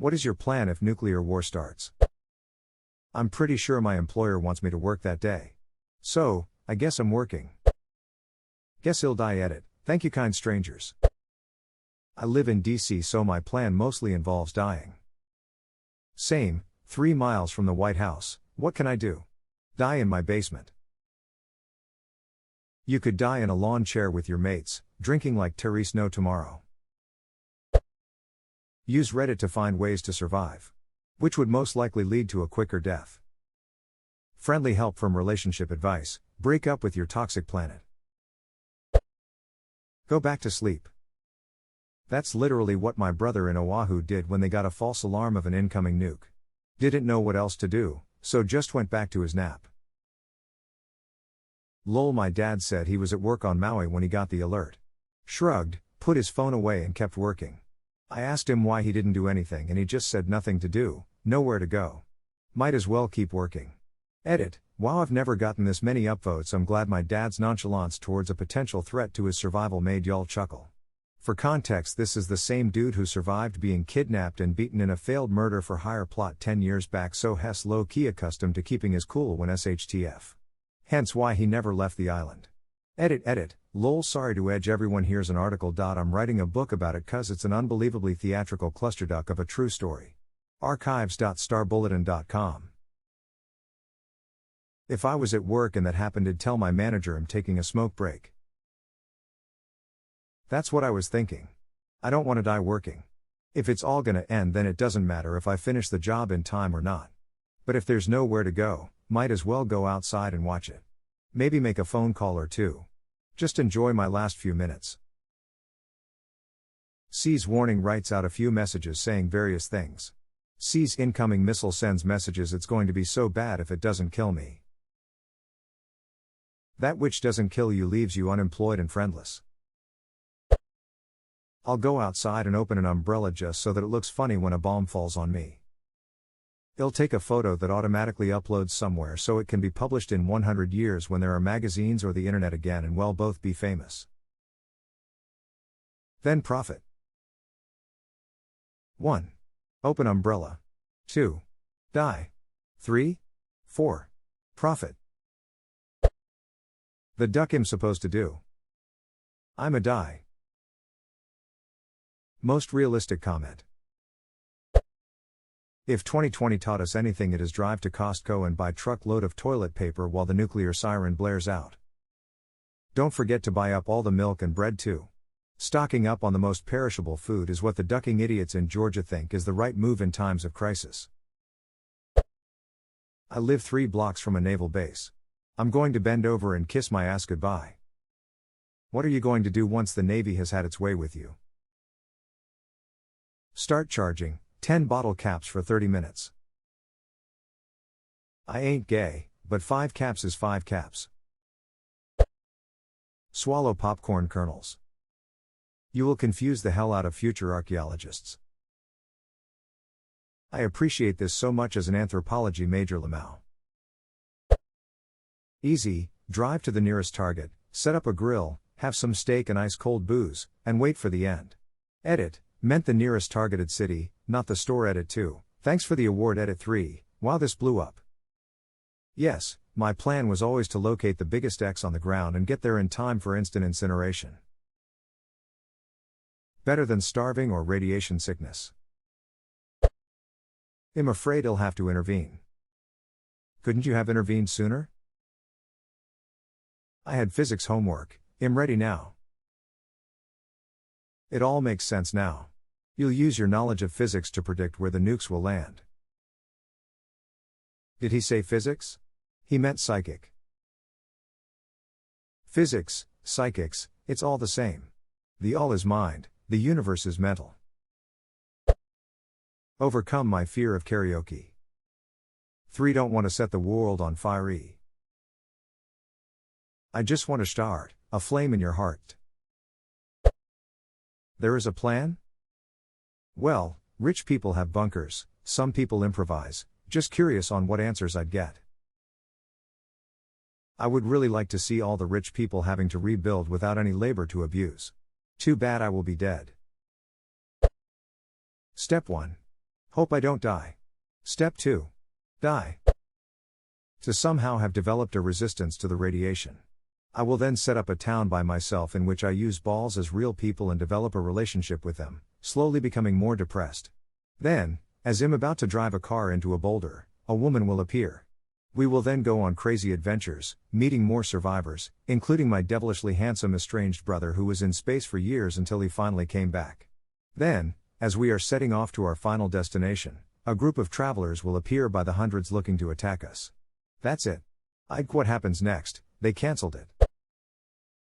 What is your plan if nuclear war starts? I'm pretty sure my employer wants me to work that day. So, I guess I'm working. Guess he'll die. Edit. Thank you, kind strangers. I live in DC, so my plan mostly involves dying. Same, 3 miles from the White House. What can I do? Die in my basement. You could die in a lawn chair with your mates, drinking like Therese no tomorrow. Use Reddit to find ways to survive. Which would most likely lead to a quicker death? Friendly help from relationship advice. Break up with your toxic planet. Go back to sleep. That's literally what my brother in Oahu did when they got a false alarm of an incoming nuke. Didn't know what else to do, so just went back to his nap. Lol, my dad said he was at work on Maui when he got the alert. Shrugged, put his phone away and kept working. I asked him why he didn't do anything and he just said nothing to do, nowhere to go. Might as well keep working. Edit. Wow, I've never gotten this many upvotes. I'm glad my dad's nonchalance towards a potential threat to his survival made y'all chuckle. For context, this is the same dude who survived being kidnapped and beaten in a failed murder for hire plot 10 years back, so Hess low-key accustomed to keeping his cool when SHTF. Hence why he never left the island. Edit. Lol, sorry to edge everyone, here's an article. I'm writing a book about it cause it's an unbelievably theatrical clusterduck of a true story. Archives.starbulletin.com. If I was at work and that happened, I'd tell my manager I'm taking a smoke break. That's what I was thinking. I don't want to die working. If it's all gonna end, then it doesn't matter if I finish the job in time or not. But if there's nowhere to go, might as well go outside and watch it. Maybe make a phone call or two. Just enjoy my last few minutes. C's warning writes out a few messages saying various things. C's incoming missile sends messages, it's going to be so bad if it doesn't kill me. That which doesn't kill you leaves you unemployed and friendless. I'll go outside and open an umbrella just so that it looks funny when a bomb falls on me. It'll take a photo that automatically uploads somewhere so it can be published in 100 years when there are magazines or the internet again, and we'll both be famous. Then profit. 1. Open umbrella. 2. Die. 3. 4. Profit. The duck I'm supposed to do. I'm a die. Most realistic comment. If 2020 taught us anything, it is drive to Costco and buy truckload of toilet paper while the nuclear siren blares out. Don't forget to buy up all the milk and bread too. Stocking up on the most perishable food is what the ducking idiots in Georgia think is the right move in times of crisis. I live 3 blocks from a naval base. I'm going to bend over and kiss my ass goodbye. What are you going to do once the Navy has had its way with you? Start charging 10 bottle caps for 30 minutes. I ain't gay, but 5 caps is 5 caps. Swallow popcorn kernels. You will confuse the hell out of future archaeologists. I appreciate this so much as an anthropology major. Lamau. Easy, drive to the nearest Target, set up a grill, have some steak and ice cold booze, and wait for the end. Edit, meant the nearest targeted city, not the store. Edit 2, thanks for the award. Edit 3, wow, this blew up. Yes, my plan was always to locate the biggest X on the ground and get there in time for instant incineration. Better than starving or radiation sickness. I'm afraid I'll have to intervene. Couldn't you have intervened sooner? I had physics homework, I'm ready now. It all makes sense now. You'll use your knowledge of physics to predict where the nukes will land. Did he say physics? He meant psychic. Physics, psychics, it's all the same. The all is mind, the universe is mental. Overcome my fear of karaoke. 3. Don't want to set the world on fire. I just want to start a flame in your heart. There is a plan? Well, rich people have bunkers, some people improvise, just curious on what answers I'd get. I would really like to see all the rich people having to rebuild without any labor to abuse. Too bad I will be dead. Step 1. Hope I don't die. Step 2. Die. To somehow have developed a resistance to the radiation. I will then set up a town by myself in which I use balls as real people and develop a relationship with them, slowly becoming more depressed. Then, as I'm about to drive a car into a boulder, a woman will appear. We will then go on crazy adventures, meeting more survivors, including my devilishly handsome estranged brother who was in space for years until he finally came back. Then, as we are setting off to our final destination, a group of travelers will appear by the hundreds looking to attack us. That's it. What happens next? They cancelled it.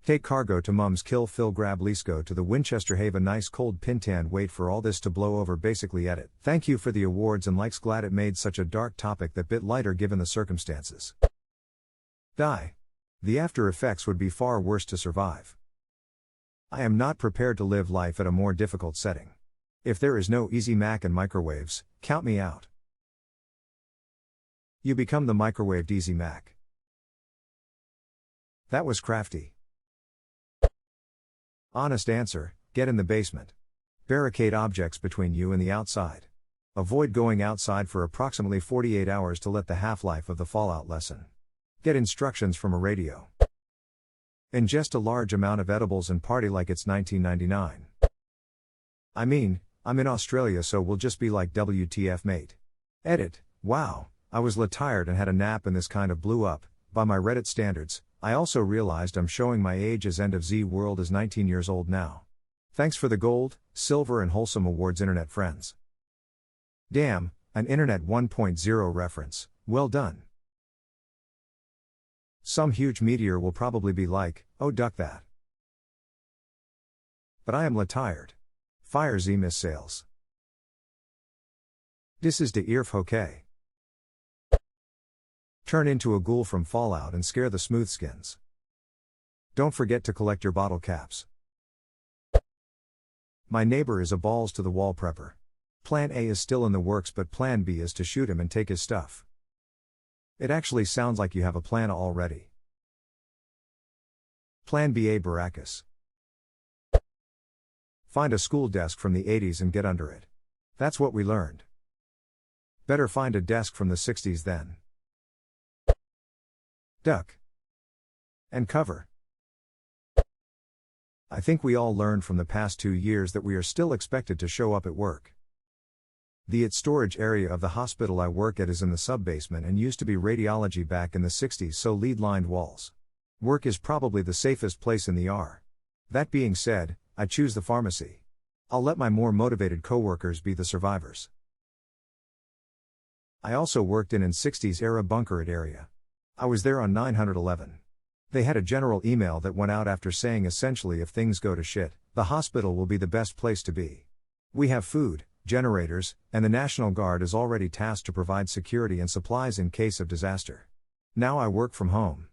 Take cargo to Mums Kill Phil Grab Lisco to the Winchester Have a nice cold pintan wait for all this to blow over basically edit. Thank you for the awards and likes, glad it made such a dark topic that bit lighter given the circumstances. Die. The after effects would be far worse to survive. I am not prepared to live life at a more difficult setting. If there is no easy Mac and microwaves, count me out. You become the microwaved easy Mac. That was crafty. Honest answer, get in the basement. Barricade objects between you and the outside. Avoid going outside for approximately 48 hours to let the half-life of the fallout lessen. Get instructions from a radio. Ingest a large amount of edibles and party like it's 1999. I mean, I'm in Australia so we'll just be like WTF mate. Edit, wow, I was tired and had a nap and this kind of blew up. By my Reddit standards, I also realized I'm showing my age as End of Z World is 19 years old now. Thanks for the gold, silver and wholesome awards internet friends. Damn, an Internet 1.0 reference, well done. Some huge meteor will probably be like, oh duck that. But I am tired. Fire Z miss sales. This is de Earf Hockey. Turn into a ghoul from Fallout and scare the smoothskins. Don't forget to collect your bottle caps. My neighbor is a balls to the wall prepper. Plan A is still in the works but plan B is to shoot him and take his stuff. It actually sounds like you have a plan already. Plan B A Baracus. Find a school desk from the 80s and get under it. That's what we learned. Better find a desk from the 60s then. Duck. And cover. I think we all learned from the past 2 years that we are still expected to show up at work. The storage area of the hospital I work at is in the sub-basement and used to be radiology back in the 60s, so lead-lined walls. Work is probably the safest place in the R. That being said, I choose the pharmacy. I'll let my more motivated coworkers be the survivors. I also worked in 60s era bunker area. I was there on 911. They had a general email that went out after saying essentially if things go to shit, the hospital will be the best place to be. We have food, generators, and the National Guard is already tasked to provide security and supplies in case of disaster. Now I work from home.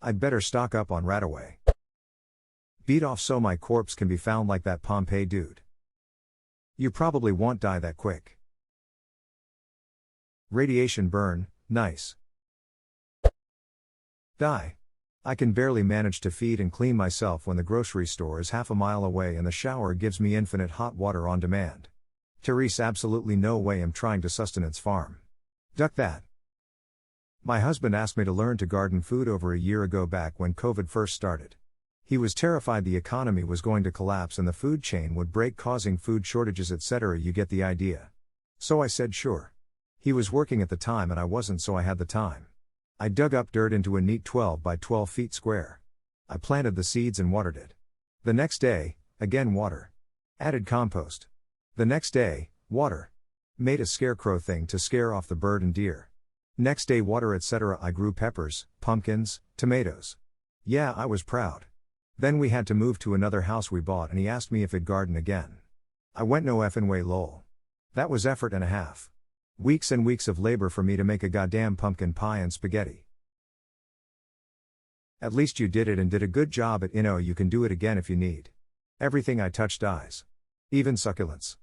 I'd better stock up on Rataway. Beat off so my corpse can be found like that Pompeii dude. You probably won't die that quick. Radiation burn, nice. Die. I can barely manage to feed and clean myself when the grocery store is half a mile away and the shower gives me infinite hot water on demand. Therese, absolutely no way I'm trying to sustenance farm. Duck that. My husband asked me to learn to garden food over a year ago back when COVID first started. He was terrified the economy was going to collapse and the food chain would break, causing food shortages, etc. You get the idea. So I said sure. He was working at the time and I wasn't, so I had the time. I dug up dirt into a neat 12 by 12 feet square. I planted the seeds and watered it. The next day, again water. Added compost. The next day, water. Made a scarecrow thing to scare off the bird and deer. Next day water, etc. I grew peppers, pumpkins, tomatoes. Yeah, I was proud. Then we had to move to another house we bought and he asked me if I'd garden again. I went no effin' way lol. That was effort and a half. Weeks and weeks of labor for me to make a goddamn pumpkin pie and spaghetti. At least you did it and did a good job at you can do it again if you need. Everything I touch dies. Even succulents.